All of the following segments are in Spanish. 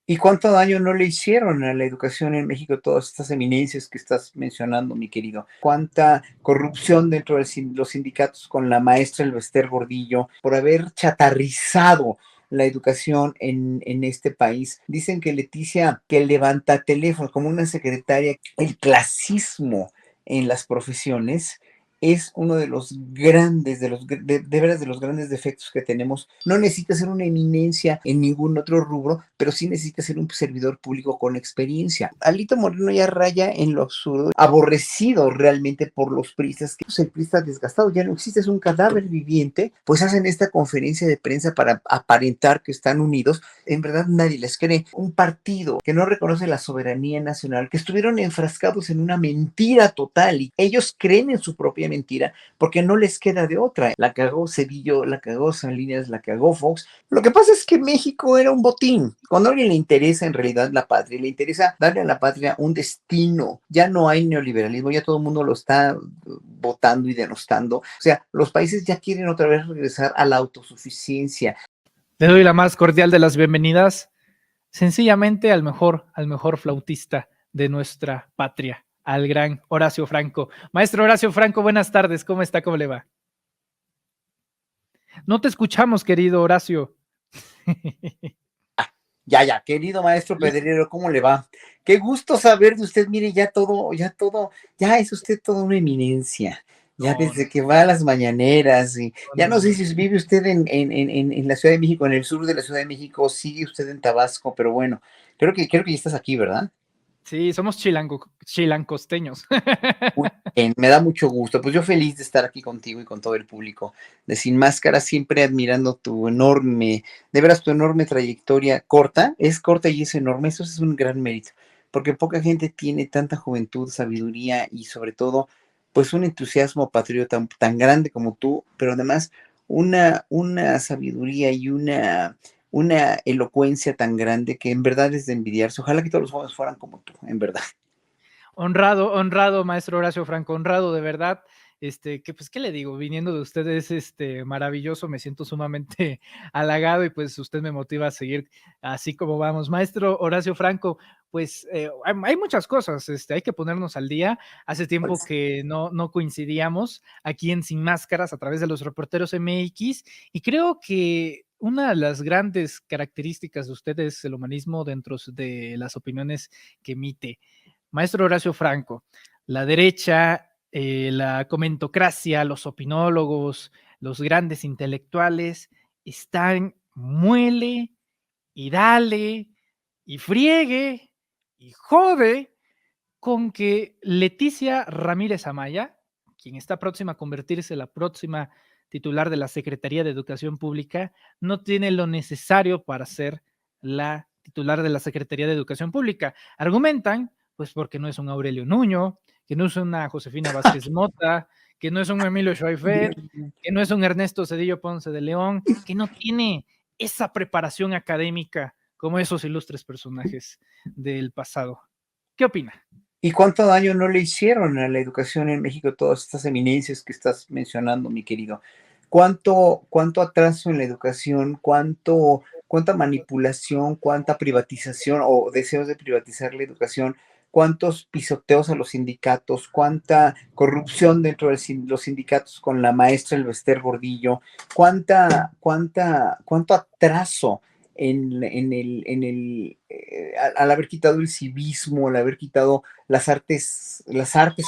¿Y cuánto daño no le hicieron a la educación en México todas estas eminencias que estás mencionando, mi querido? ¿Cuánta corrupción dentro de los sindicatos con la maestra Elvester Gordillo por haber chatarrizado la educación en este país? Dicen que Leticia, que levanta teléfono como una secretaria, el clasismo en las profesiones es uno de los grandes, de veras de los grandes defectos que tenemos. No necesita ser una eminencia en ningún otro rubro, pero sí necesita ser un servidor público con experiencia. Alito Moreno ya raya en lo absurdo, aborrecido realmente por los priistas, que pues, el priista desgastado ya no existe, es un cadáver viviente, pues hacen esta conferencia de prensa para aparentar que están unidos. En verdad nadie les cree. Un partido que no reconoce la soberanía nacional, que estuvieron enfrascados en una mentira total y ellos creen en su propia mentira porque no les queda de otra. La cagó Cedillo, la cagó Salinas, la cagó Fox. Lo que pasa es que México era un botín. Cuando a alguien le interesa en realidad la patria, le interesa darle a la patria un destino. Ya no hay neoliberalismo, ya todo el mundo lo está votando y denostando. O sea, los países ya quieren otra vez regresar a la autosuficiencia. Le doy la más cordial de las bienvenidas, sencillamente al mejor flautista de nuestra patria, al gran Horacio Franco. Maestro Horacio Franco, buenas tardes, ¿cómo está? ¿Cómo le va? No te escuchamos, querido Horacio. Ya, querido maestro Pedrero, ¿cómo le va? Qué gusto saber de usted. Mire, ya es usted toda una eminencia. Ya No, desde que va a las mañaneras y ya no, no no, sé no. si vive usted en la Ciudad de México, en el sur de la Ciudad de México, sigue usted en Tabasco, pero bueno, creo que ya estás aquí, ¿verdad? Sí, somos chilancosteños. Muy bien, me da mucho gusto. Pues yo feliz de estar aquí contigo y con todo el público de Sin Máscara, siempre admirando tu enorme, de veras tu enorme trayectoria corta, es corta y es enorme, eso es un gran mérito, porque poca gente tiene tanta juventud, sabiduría y sobre todo, pues un entusiasmo patriota tan grande como tú, pero además una sabiduría y una elocuencia tan grande que en verdad es de envidiarse. Ojalá que todos los jóvenes fueran como tú, en verdad. Honrado, honrado, maestro Horacio Franco, honrado de verdad. Que pues, ¿qué le digo? Viniendo de ustedes, maravilloso, me siento sumamente halagado y pues usted me motiva a seguir así como vamos. Maestro Horacio Franco, pues hay muchas cosas, hay que ponernos al día. Hace tiempo que no coincidíamos aquí en Sin Máscaras a través de los reporteros MX y creo que una de las grandes características de usted es el humanismo dentro de las opiniones que emite. Maestro Horacio Franco, la derecha, la comentocracia, los opinólogos, los grandes intelectuales están muele y dale y friegue y jode con que Leticia Ramírez Amaya, quien está próxima a convertirse en la próxima titular de la Secretaría de Educación Pública, no tiene lo necesario para ser la titular de la Secretaría de Educación Pública. Argumentan, pues porque no es un Aurelio Nuño, que no es una Josefina Vázquez Mota, que no es un Emilio Schweifert, que no es un Ernesto Cedillo Ponce de León, que no tiene esa preparación académica como esos ilustres personajes del pasado. ¿Qué opina? ¿Y cuánto daño no le hicieron a la educación en México todas estas eminencias que estás mencionando, mi querido? ¿Cuánto atraso en la educación? ¿Cuánta manipulación? ¿Cuánta privatización o deseos de privatizar la educación? ¿Cuántos pisoteos a los sindicatos? ¿Cuánta corrupción dentro de los sindicatos con la maestra Elvester Gordillo? ¿Cuánto atraso al haber quitado el civismo, al haber quitado las artes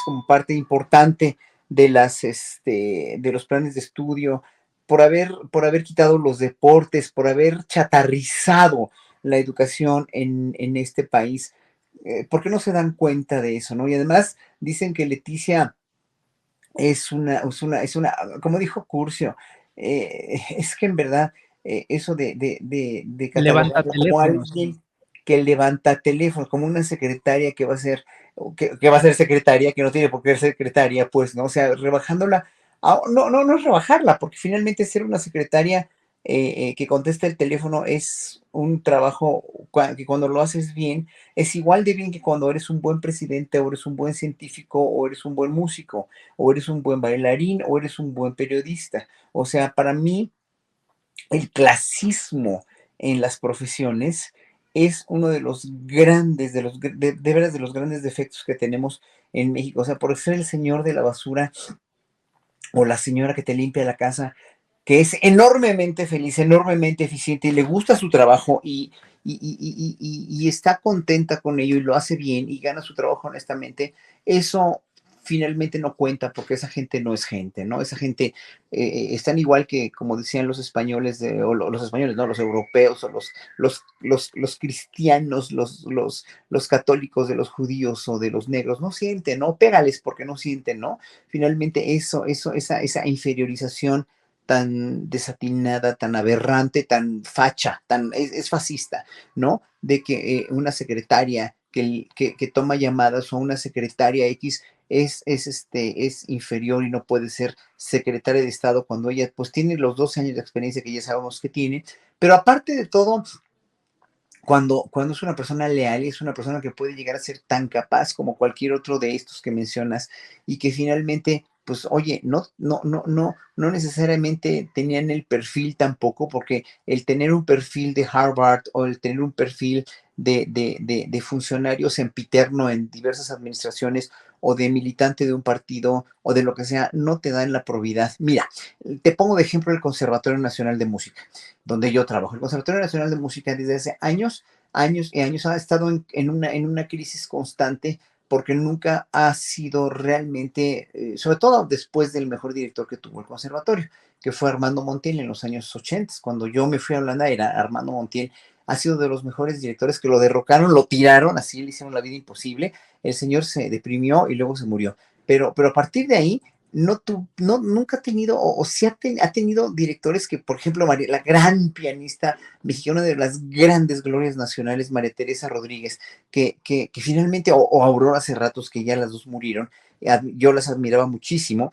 como parte importante de los planes de estudio, por haber quitado los deportes, por haber chatarrizado la educación en este país? ¿Por qué no se dan cuenta de eso, no? Y además dicen que Leticia como dijo Curcio, es que en verdad eso de Levanta catalogarla como teléfonos. alguien que levanta teléfonos, como una secretaria que va a ser, que va a ser secretaria, que no tiene por qué ser secretaria, pues, ¿no? O sea, rebajándola, no es rebajarla, porque finalmente ser una secretaria que contesta el teléfono es un trabajo que cuando lo haces bien, es igual de bien que cuando eres un buen presidente, o eres un buen científico, o eres un buen músico, o eres un buen bailarín, o eres un buen periodista. O sea, para mí, el clasismo en las profesiones es uno de los grandes, de veras de los grandes defectos que tenemos en México. O sea, por ser el señor de la basura o la señora que te limpia la casa, que es enormemente feliz, enormemente eficiente y le gusta su trabajo y está contenta con ello y lo hace bien y gana su trabajo honestamente, eso finalmente no cuenta porque esa gente no es gente, ¿no? Esa gente están igual que, como decían los españoles, los españoles, ¿no? Los europeos o los cristianos, los católicos de los judíos o de los negros, no sienten, ¿no? Pégales porque no sienten, ¿no? Finalmente esa inferiorización tan desatinada, tan aberrante, tan facha, es fascista, ¿no? De que una secretaria que toma llamadas o una secretaria X es inferior y no puede ser secretaria de Estado cuando ella pues tiene los 12 años de experiencia que ya sabemos que tiene, pero aparte de todo, cuando es una persona leal, es una persona que puede llegar a ser tan capaz como cualquier otro de estos que mencionas y que finalmente, pues, oye, no necesariamente tenían el perfil tampoco, porque el tener un perfil de Harvard o el tener un perfil de funcionario sempiterno en diversas administraciones o de militante de un partido o de lo que sea, no te dan la probidad. Mira, te pongo de ejemplo el Conservatorio Nacional de Música donde yo trabajo. El Conservatorio Nacional de Música desde hace años, años y años ha estado en una crisis constante porque nunca ha sido realmente, sobre todo después del mejor director que tuvo el conservatorio, que fue Armando Montiel en los años 80. Cuando yo me fui a Holanda era Armando Montiel, ha sido de los mejores directores que lo derrocaron, lo tiraron, así le hicieron la vida imposible, el señor se deprimió y luego se murió. Pero a partir de ahí nunca ha tenido, o sí ha tenido directores que, por ejemplo, la gran pianista mexicana, una de las grandes glorias nacionales, María Teresa Rodríguez, que finalmente, o Aurora Cerratos, que ya las dos murieron, yo las admiraba muchísimo,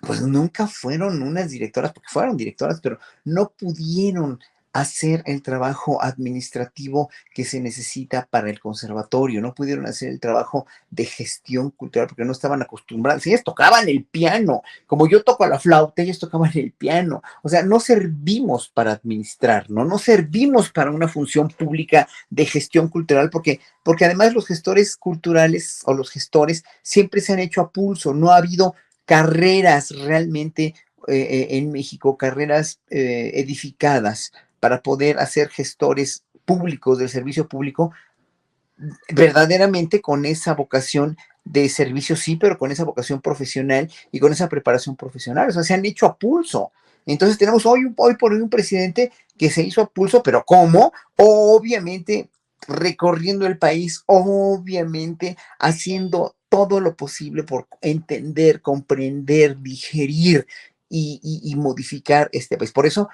pues nunca fueron unas directoras, porque fueron directoras, pero no pudieron hacer el trabajo administrativo que se necesita para el conservatorio, no pudieron hacer el trabajo de gestión cultural porque no estaban acostumbrados. Ellas tocaban el piano, como yo toco la flauta, ellas tocaban el piano. O sea, no servimos para administrar, ¿no? No servimos para una función pública de gestión cultural porque además los gestores culturales o los gestores siempre se han hecho a pulso, no ha habido carreras realmente en México, carreras edificadas para poder hacer gestores públicos del servicio público, verdaderamente con esa vocación de servicio, sí, pero con esa vocación profesional y con esa preparación profesional. O sea, se han hecho a pulso. Entonces tenemos hoy por hoy un presidente que se hizo a pulso, pero ¿cómo? Obviamente recorriendo el país, obviamente haciendo todo lo posible por entender, comprender, digerir y modificar este país. Por eso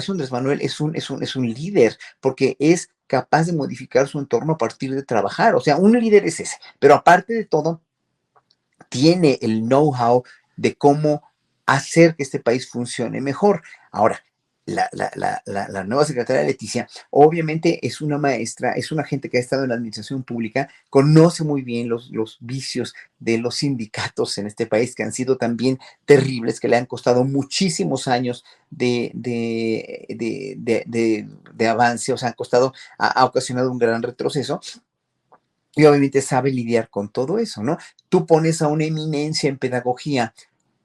Andrés Manuel es un líder, porque es capaz de modificar su entorno a partir de trabajar. O sea, un líder es ese, pero aparte de todo, tiene el know-how de cómo hacer que este país funcione mejor. Ahora, la nueva secretaria Leticia, obviamente es una maestra, es una gente que ha estado en la administración pública, conoce muy bien los vicios de los sindicatos en este país, que han sido también terribles, que le han costado muchísimos años de avance, o sea, ha ocasionado un gran retroceso, y obviamente sabe lidiar con todo eso, ¿no? Tú pones a una eminencia en pedagogía,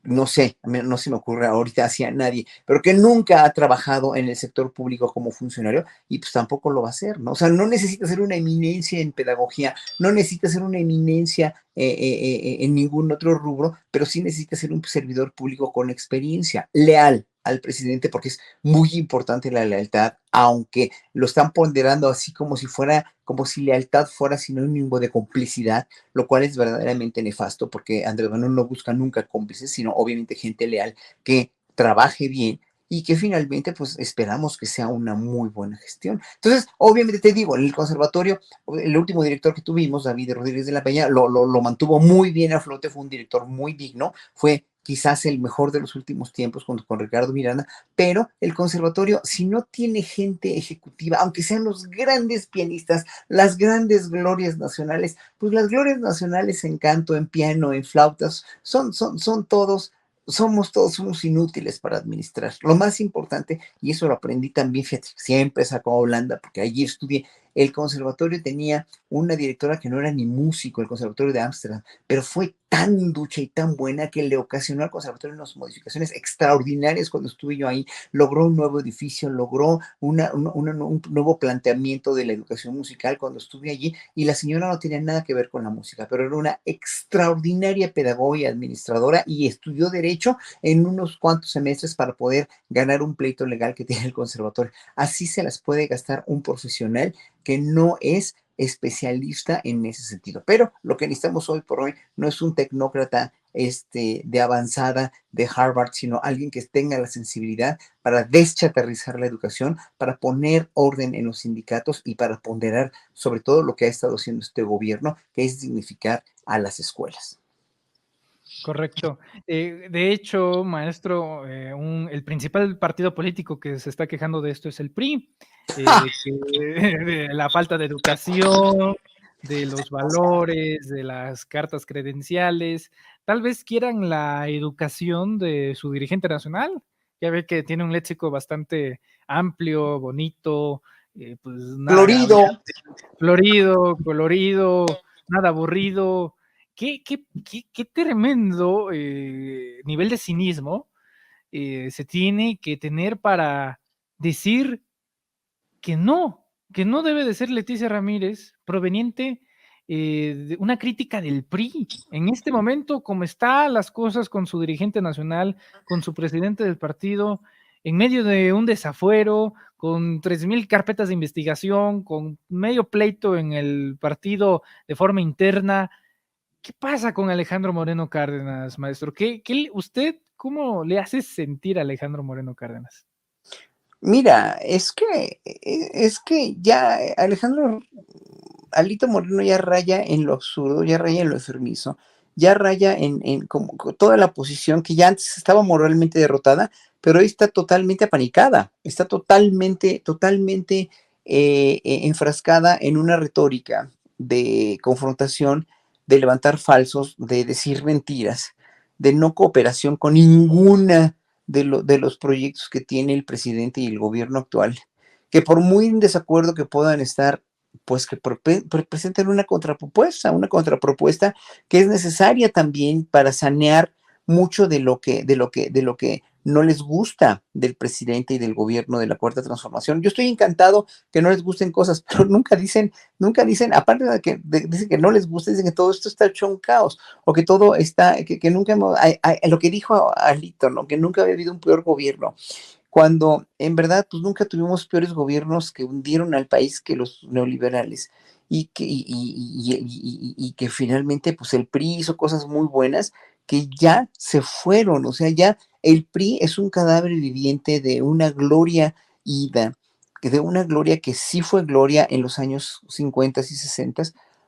no sé, no se me ocurre ahorita hacia nadie, pero que nunca ha trabajado en el sector público como funcionario y pues tampoco lo va a hacer, ¿no? O sea, no necesita ser una eminencia en pedagogía, no necesita ser una eminencia en ningún otro rubro, pero sí necesita ser un servidor público con experiencia, leal al presidente, porque es muy importante la lealtad, aunque lo están ponderando así como si lealtad fuera sinónimo de complicidad, lo cual es verdaderamente nefasto porque Andrés Manuel no busca nunca cómplices, sino obviamente gente leal que trabaje bien y que finalmente pues esperamos que sea una muy buena gestión. Entonces, obviamente te digo, en el conservatorio, el último director que tuvimos, David Rodríguez de la Peña, lo mantuvo muy bien a flote, fue un director muy digno, fue quizás el mejor de los últimos tiempos junto con Ricardo Miranda, pero el conservatorio, si no tiene gente ejecutiva, aunque sean los grandes pianistas, las grandes glorias nacionales, pues las glorias nacionales en canto, en piano, en flautas, son todos, somos todos unos inútiles para administrar. Lo más importante, y eso lo aprendí también, fíjate, siempre saco a Holanda, porque allí estudié, El conservatorio tenía una directora que no era ni músico, el conservatorio de Ámsterdam, pero fue tan ducha y tan buena que le ocasionó al conservatorio unas modificaciones extraordinarias cuando estuve yo ahí. Logró un nuevo edificio, logró un nuevo planteamiento de la educación musical cuando estuve allí, y la señora no tenía nada que ver con la música, pero era una extraordinaria pedagoga y administradora, y estudió derecho en unos cuantos semestres para poder ganar un pleito legal que tiene el conservatorio. Así se las puede gastar un profesional que no es especialista en ese sentido. Pero lo que necesitamos hoy por hoy no es un tecnócrata de avanzada de Harvard, sino alguien que tenga la sensibilidad para deschatarrizar la educación, para poner orden en los sindicatos y para ponderar sobre todo lo que ha estado haciendo este gobierno, que es dignificar a las escuelas. Correcto. De hecho, maestro, el principal partido político que se está quejando de esto es el PRI, de la falta de educación, de los valores, de las cartas credenciales. Tal vez quieran la educación de su dirigente nacional. Ya ve que tiene un léxico bastante amplio, bonito, pues nada Florido. florido, colorido, nada aburrido. Qué tremendo nivel de cinismo se tiene que tener para decir que no debe de ser Leticia Ramírez proveniente de una crítica del PRI. En este momento, como están las cosas con su dirigente nacional, con su presidente del partido, en medio de un desafuero, con 3,000 carpetas de investigación, con medio pleito en el partido de forma interna. ¿Qué pasa con Alejandro Moreno Cárdenas, maestro? ¿Usted cómo le hace sentir a Alejandro Moreno Cárdenas? Mira, es que ya Alejandro Alito Moreno ya raya en lo absurdo, ya raya en lo enfermizo, ya raya en como toda la posición que ya antes estaba moralmente derrotada, pero hoy está totalmente apanicada, está totalmente enfrascada en una retórica de confrontación, de levantar falsos, de decir mentiras, de no cooperación con ninguna de los proyectos que tiene el presidente y el gobierno actual, que por muy en desacuerdo que puedan estar, pues que presenten una contrapropuesta que es necesaria también para sanear mucho de lo que no les gusta del presidente y del gobierno de la Cuarta Transformación. Yo estoy encantado que no les gusten cosas, pero nunca dicen, aparte de que dicen que no les gusta, dicen que todo esto está hecho un caos, o que todo está, que nunca lo que dijo Alito, ¿no? Que nunca había habido un peor gobierno, cuando en verdad pues nunca tuvimos peores gobiernos que hundieron al país que los neoliberales, y que finalmente pues el PRI hizo cosas muy buenas que ya se fueron. O sea, ya el PRI es un cadáver viviente de una gloria ida, de una gloria que sí fue gloria en los años 50 y 60,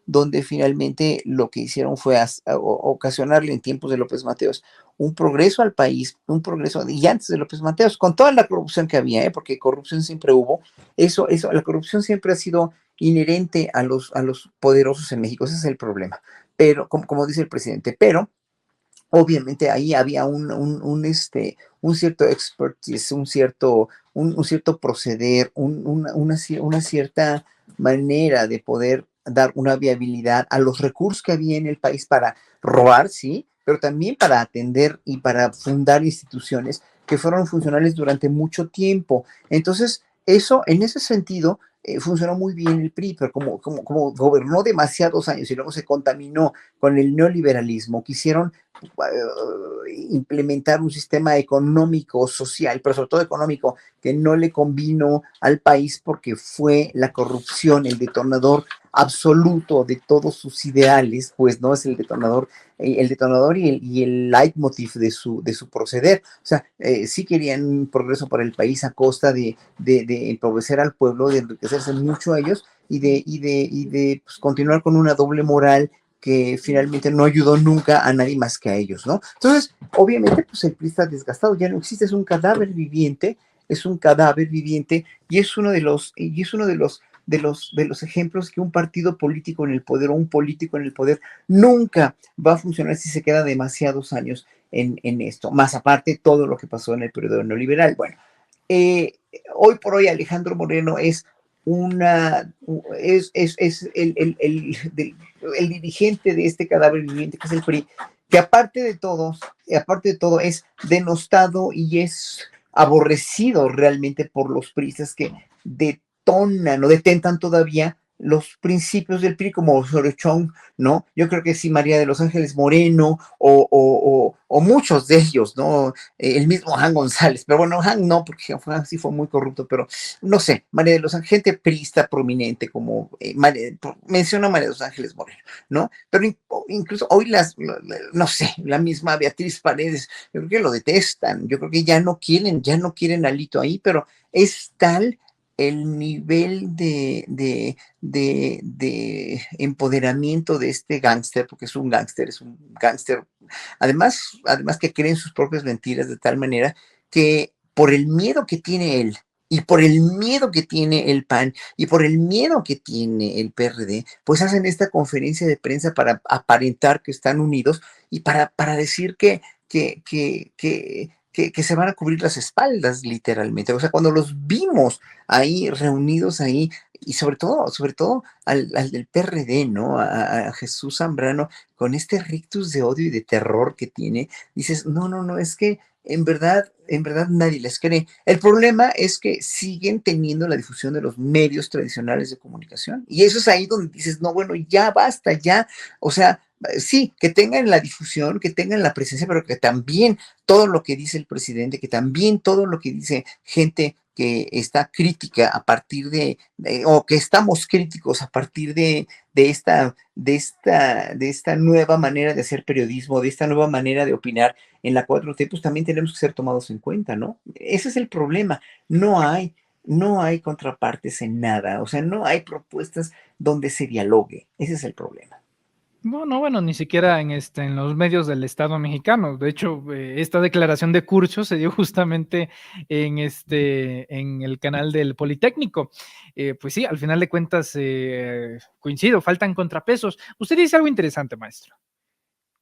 donde finalmente lo que hicieron fue ocasionarle en tiempos de López Mateos un progreso al país, un progreso, y antes de López Mateos, con toda la corrupción que había, porque corrupción siempre hubo, la corrupción siempre ha sido inherente a los poderosos en México, ese es el problema, pero como dice el presidente, pero obviamente ahí había un cierto expertise, un cierto proceder, una cierta manera de poder dar una viabilidad a los recursos que había en el país para robar, sí, pero también para atender y para fundar instituciones que fueron funcionales durante mucho tiempo. Entonces, eso, en ese sentido, funcionó muy bien el PRI, pero como gobernó demasiados años y luego se contaminó con el neoliberalismo, quisieron implementar un sistema económico, social, pero sobre todo económico, que no le convino al país, porque fue la corrupción el detonador absoluto de todos sus ideales, pues no es el detonador y el leitmotiv de su proceder. O sea, sí querían un progreso para el país a costa de empobrecer al pueblo, de enriquecerse mucho a ellos y de pues, continuar con una doble moral que finalmente no ayudó nunca a nadie más que a ellos, ¿no? Entonces, obviamente, pues el PRI está desgastado, ya no existe, es un cadáver viviente, y es uno de los ejemplos que un partido político en el poder o un político en el poder nunca va a funcionar si se queda demasiados años en esto, más aparte todo lo que pasó en el periodo neoliberal. Bueno, eh, hoy por hoy Alejandro Moreno es es el dirigente de este cadáver viviente que es el PRI, que aparte de todo es denostado y es aborrecido realmente por los priistas que detonan o detentan todavía los principios del PRI como Sorochón, ¿no? Yo creo que sí, María de los Ángeles Moreno o muchos de ellos, ¿no? El mismo Han González, pero bueno, Han no, porque Han sí fue muy corrupto, pero no sé, María de los Ángeles, gente priista prominente como menciona a María de los Ángeles Moreno, ¿no? Pero incluso hoy no sé, la misma Beatriz Paredes, yo creo que lo detestan, yo creo que ya no quieren a Alito ahí, pero es tal el nivel de empoderamiento de este gángster, porque es un gángster, además que cree en sus propias mentiras de tal manera que por el miedo que tiene él, y por el miedo que tiene el PAN, y por el miedo que tiene el PRD, pues hacen esta conferencia de prensa para aparentar que están unidos y para decir que se van a cubrir las espaldas, literalmente. O sea, cuando los vimos ahí reunidos ahí, y sobre todo al del PRD, ¿no? A Jesús Zambrano, con este rictus de odio y de terror que tiene, dices, no, es que en verdad nadie les cree. El problema es que siguen teniendo la difusión de los medios tradicionales de comunicación. Y eso es ahí donde dices, no, bueno, ya basta, ya. O sea, sí, que tengan la difusión, que tengan la presencia, pero que también todo lo que dice el presidente, que también todo lo que dice gente que está crítica a partir o que estamos críticos a partir de esta nueva manera de hacer periodismo, de esta nueva manera de opinar en la 4T, pues también tenemos que ser tomados en cuenta, ¿no? Ese es el problema. No hay contrapartes en nada, o sea, no hay propuestas donde se dialogue. Ese es el problema. Bueno, ni siquiera en los medios del Estado mexicano. De hecho, esta declaración de Curcio se dio justamente en el canal del Politécnico. Pues sí, al final de cuentas, coincido, faltan contrapesos. Usted dice algo interesante, maestro.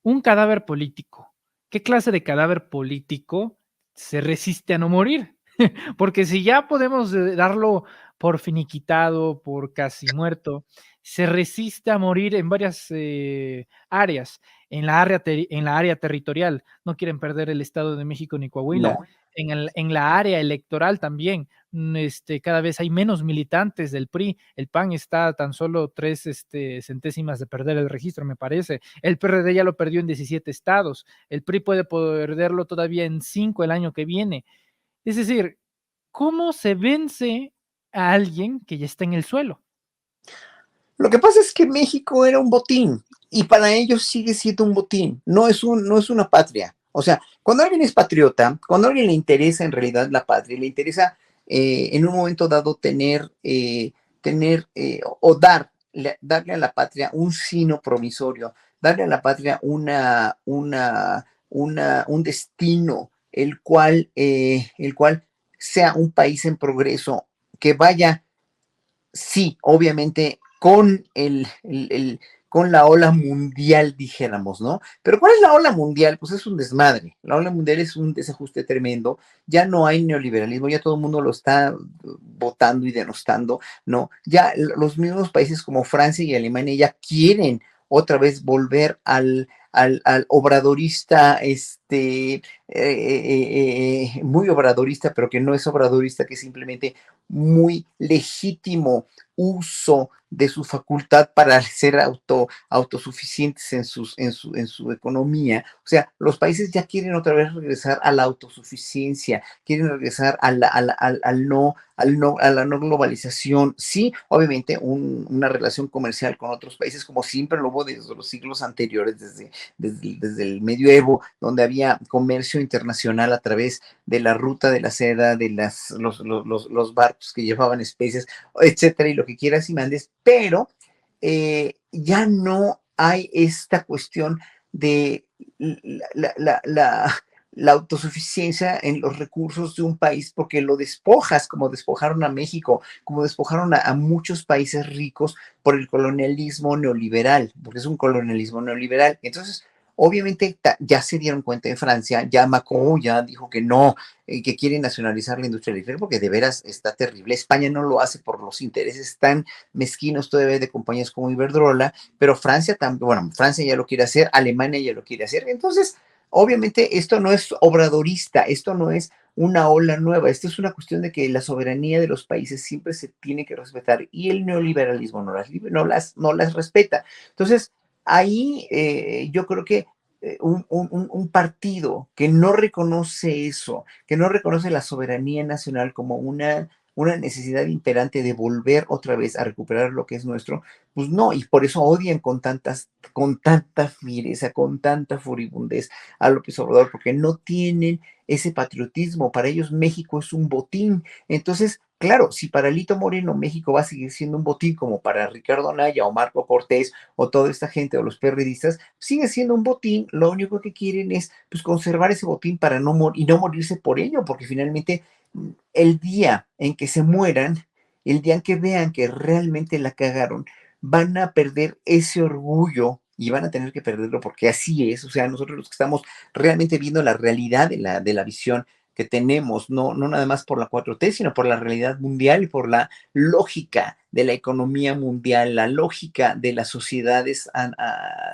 Un cadáver político. ¿Qué clase de cadáver político se resiste a no morir? Porque si ya podemos darlo por finiquitado, por casi muerto, se resiste a morir en varias áreas, en la área territorial. No quieren perder el Estado de México ni Coahuila. No. En la área electoral también. Cada vez hay menos militantes del PRI. El PAN está a tan solo 3 centésimas de perder el registro, me parece. El PRD ya lo perdió en 17 estados. El PRI puede perderlo todavía en 5 el año que viene. Es decir, ¿cómo se vence a alguien que ya está en el suelo? Lo que pasa es que México era un botín y para ellos sigue siendo un botín, no es una patria. O sea, cuando alguien es patriota, cuando a alguien le interesa en realidad la patria, le interesa en un momento dado o darle a la patria un sino promisorio, darle a la patria un destino, el cual sea un país en progreso, que vaya, sí, obviamente con la ola mundial, dijéramos, ¿no? Pero ¿cuál es la ola mundial? Pues es un desmadre. La ola mundial es un desajuste tremendo. Ya no hay neoliberalismo, ya todo el mundo lo está votando y denostando, ¿no? Ya los mismos países como Francia y Alemania ya quieren otra vez volver al obradorista, muy obradorista, pero que no es obradorista, que es simplemente muy legítimo uso de su facultad para ser autosuficientes en su economía. O sea, los países ya quieren otra vez regresar a la autosuficiencia, quieren regresar a la no globalización. Sí, obviamente una relación comercial con otros países, como siempre lo hubo desde los siglos anteriores, desde el medioevo, donde había comercio internacional a través de la ruta de la seda, de los barcos que llevaban especies, etcétera, y lo que quieras y mandes, pero ya no hay esta cuestión de la, la, la, la autosuficiencia en los recursos de un país, porque lo despojas, como despojaron a México, como despojaron a muchos países ricos por el colonialismo neoliberal, porque es un colonialismo neoliberal. Entonces, obviamente ya se dieron cuenta en Francia, ya Macron ya dijo que no, que quiere nacionalizar la industria eléctrica porque de veras está terrible. España no lo hace por los intereses tan mezquinos todavía de compañías como Iberdrola, pero Francia también, bueno, Francia ya lo quiere hacer, Alemania ya lo quiere hacer. Entonces, obviamente esto no es obradorista, esto no es una ola nueva, esto es una cuestión de que la soberanía de los países siempre se tiene que respetar y el neoliberalismo no las respeta. Entonces, ahí yo creo que un partido que no reconoce eso, que no reconoce la soberanía nacional como una necesidad imperante de volver otra vez a recuperar lo que es nuestro, pues no, y por eso odian con tanta fiereza, con tanta furibundez a López Obrador, porque no tienen ese patriotismo. Para ellos México es un botín. Entonces, claro, si para Lito Moreno México va a seguir siendo un botín como para Ricardo Anaya o Marco Cortés o toda esta gente o los perredistas, sigue siendo un botín. Lo único que quieren es pues conservar ese botín para y no morirse por ello, porque finalmente el día en que se mueran, el día en que vean que realmente la cagaron, van a perder ese orgullo y van a tener que perderlo porque así es. O sea, nosotros los que estamos realmente viendo la realidad de la visión que tenemos, no nada más por la 4T, sino por la realidad mundial y por la lógica de la economía mundial, la lógica de las sociedades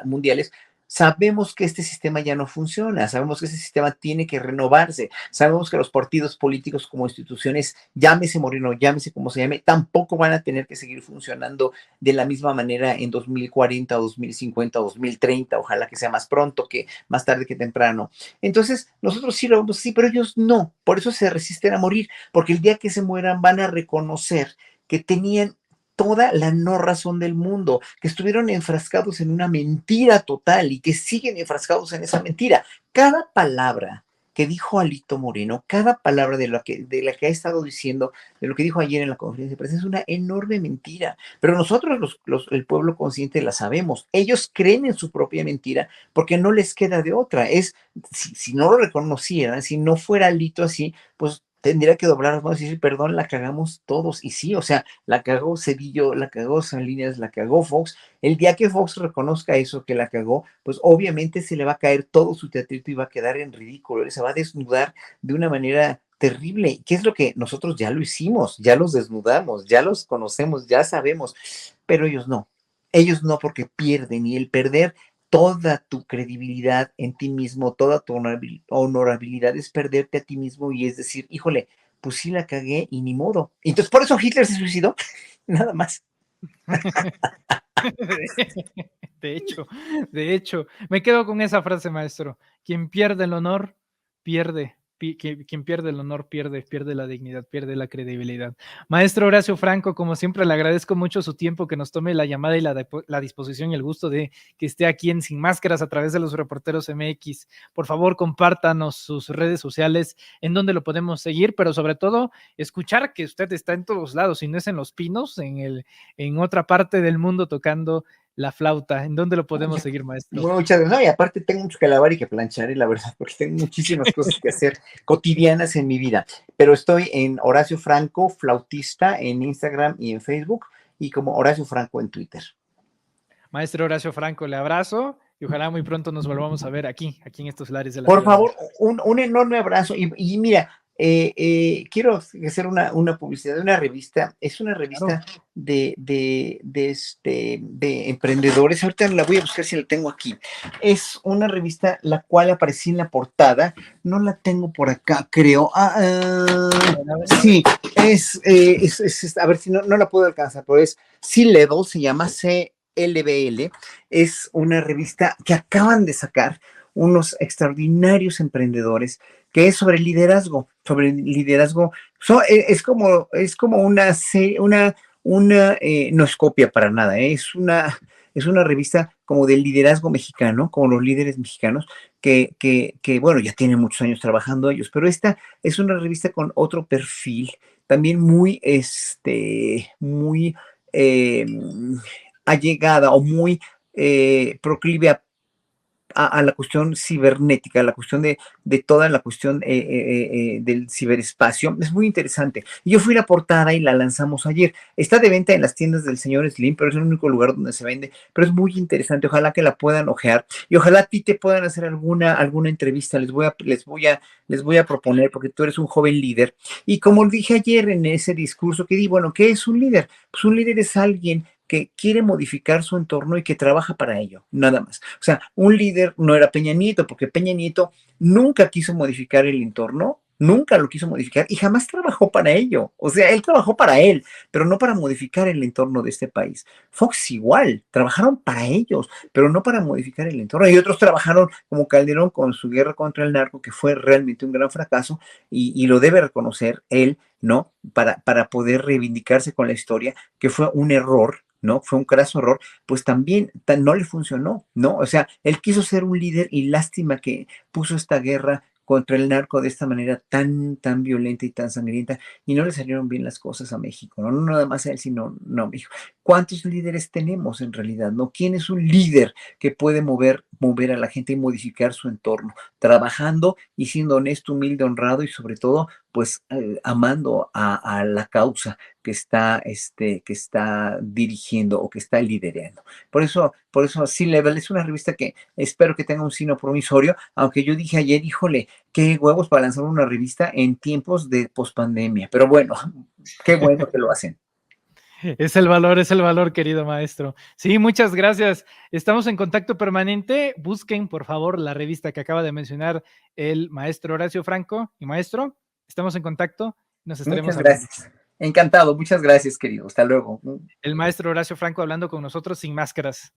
mundiales. Sabemos que este sistema ya no funciona, sabemos que este sistema tiene que renovarse, sabemos que los partidos políticos como instituciones, llámese Moreno, llámese como se llame, tampoco van a tener que seguir funcionando de la misma manera en 2040, 2050, 2030, ojalá que sea más pronto que más tarde que temprano. Entonces, nosotros sí lo vemos así, pero ellos no, por eso se resisten a morir, porque el día que se mueran van a reconocer que tenían toda la no razón del mundo, que estuvieron enfrascados en una mentira total y que siguen enfrascados en esa mentira. Cada palabra que dijo Alito Moreno, cada palabra de la que ha estado diciendo, de lo que dijo ayer en la conferencia de prensa, es una enorme mentira. Pero nosotros, el pueblo consciente, la sabemos. Ellos creen en su propia mentira porque no les queda de otra. Si no lo reconocieran, si no fuera Alito así, pues tendría que doblar las manos y decir, perdón, la cagamos todos. Y sí, o sea, la cagó Cedillo, la cagó Salinas, la cagó Fox. El día que Fox reconozca eso, que la cagó, pues obviamente se le va a caer todo su teatrito y va a quedar en ridículo. Él se va a desnudar de una manera terrible. ¿Qué es lo que nosotros ya lo hicimos? Ya los desnudamos, ya los conocemos, ya sabemos, pero ellos no. Ellos no porque pierden y el perder toda tu credibilidad en ti mismo, toda tu honorabilidad es perderte a ti mismo y es decir, híjole, pues sí la cagué y ni modo. Entonces, por eso Hitler se suicidó, nada más. De hecho, de hecho, me quedo con esa frase, maestro. Quien pierde el honor, pierde. Quien pierde el honor, pierde la dignidad, pierde la credibilidad. Maestro Horacio Franco, como siempre, le agradezco mucho su tiempo, que nos tome la llamada y la disposición y el gusto de que esté aquí en Sin Máscaras a través de los Reporteros MX. Por favor, compártanos sus redes sociales, en donde lo podemos seguir, pero sobre todo, escuchar que usted está en todos lados, y no es en Los Pinos, en otra parte del mundo tocando la flauta. ¿En dónde lo podemos seguir, maestro? Muchas gracias. No, y aparte tengo mucho que lavar y que planchar, la verdad, porque tengo muchísimas cosas que hacer cotidianas en mi vida. Pero estoy en Horacio Franco, flautista, en Instagram y en Facebook, y como Horacio Franco en Twitter. Maestro Horacio Franco, le abrazo y ojalá muy pronto nos volvamos a ver aquí en estos lares de la Por Ciudad de favor, México. un enorme abrazo. Y mira, quiero hacer una publicidad de una revista. Es una Claro. revista de emprendedores. Ahorita la voy a buscar si la tengo aquí. Es una revista la cual aparecí en la portada. No la tengo por acá, creo. A ver. Sí, a ver si no la puedo alcanzar, pero es C-Level, se llama CLBL. Es una revista que acaban de sacar unos extraordinarios emprendedores, que es sobre liderazgo. Es como no es copia para nada, es una revista como del liderazgo mexicano, como los líderes mexicanos, bueno, ya tienen muchos años trabajando ellos, pero esta es una revista con otro perfil, también muy eh, allegada o muy proclive a a la cuestión cibernética, a la cuestión de toda la cuestión del ciberespacio. Es muy interesante. Y yo fui la portada y la lanzamos ayer. Está de venta en las tiendas del señor Slim, pero es el único lugar donde se vende. Pero es muy interesante. Ojalá que la puedan ojear y ojalá a ti te puedan hacer alguna entrevista. Les voy a proponer, porque tú eres un joven líder. Y como dije ayer en ese discurso que di, bueno, ¿qué es un líder? Pues un líder es alguien que quiere modificar su entorno y que trabaja para ello, nada más. O sea, un líder no era Peña Nieto, porque Peña Nieto nunca quiso modificar el entorno, nunca lo quiso modificar y jamás trabajó para ello. O sea, él trabajó para él, pero no para modificar el entorno de este país. Fox igual, trabajaron para ellos, pero no para modificar el entorno. Y otros trabajaron como Calderón con su guerra contra el narco, que fue realmente un gran fracaso y lo debe reconocer él, ¿no? Para poder reivindicarse con la historia, que fue un error, ¿no? Fue un craso error, pues también no le funcionó, ¿no? O sea, él quiso ser un líder y lástima que puso esta guerra contra el narco de esta manera tan violenta y tan sangrienta, y no le salieron bien las cosas a México, no, no nada más a él, sino no a México. ¿Cuántos líderes tenemos en realidad, no? ¿Quién es un líder que puede mover a la gente y modificar su entorno? Trabajando y siendo honesto, humilde, honrado y sobre todo, pues amando a la causa que está dirigiendo o que está liderando. Por eso C-Level es una revista que espero que tenga un signo promisorio, aunque yo dije ayer, híjole, qué huevos para lanzar una revista en tiempos de pospandemia, pero bueno, qué bueno que lo hacen. Es el valor, querido maestro. Sí, muchas gracias. Estamos en contacto permanente. Busquen, por favor, la revista que acaba de mencionar el maestro Horacio Franco. Y maestro, estamos en contacto. Nos estaremos Muchas hablando. gracias. Encantado, muchas gracias, querido. Hasta luego. El maestro Horacio Franco hablando con nosotros sin máscaras.